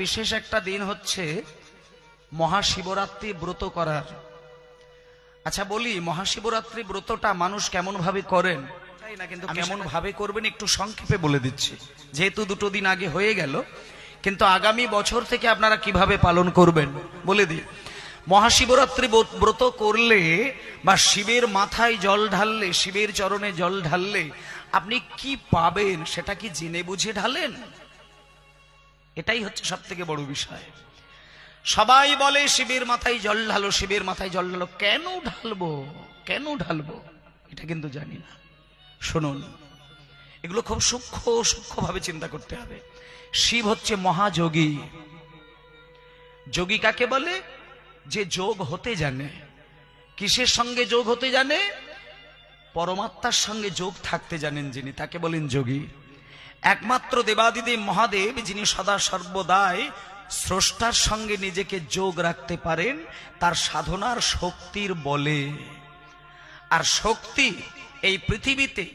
বিশেষ একটা দিন হচ্ছে মহাশিবরাত্রি ব্রত করার। আচ্ছা বলি, মহাশিবরাত্রি ব্রতটা মানুষ কেমন ভাবে করেন তাই না, কিন্তু কেমন ভাবে করবেন একটু সংক্ষেপে বলে দিচ্ছি, যেহেতু দুটো দিন আগে হয়ে গেল। কিন্তু আগামী বছর থেকে আপনারা কিভাবে পালন করবেন বলে দিই। মহাশিবরাত্রি ব্রত করলে বা শিবের মাথায় জল ঢাললে, শিবের চরণে জল ঢাললে আপনি কি পাবেন সেটা কি জেনে বুঝে ঢালেন? এটাই হচ্ছে সব থেকে বড় বিষয়। সবাই বলে শিবের মাথায় জল ঢালো, শিবের মাথায় জল ঢালো। কেন ঢালবো, কেন ঢালবো এটা কিন্তু জানি না। শুনুন, এগুলো খুব সূক্ষ্মভাবে চিন্তা করতে হবে। শিব হচ্ছে মহাযোগী। যোগী কাকে বলে? যে যোগ হতে জানে। কিসের সঙ্গে যোগ হতে জানে? পরমাত্মার সঙ্গে যোগ থাকতে জানেন যিনি, তাকে বলেন যোগী। একমাত্র দেবাদিদেব মহাদেব যিনি সদা সর্বদাই স্রষ্টার সঙ্গে নিজেকে যোগ রাখতে পারেন তার সাধনার শক্তির বলে। আর শক্তি এই পৃথিবীতে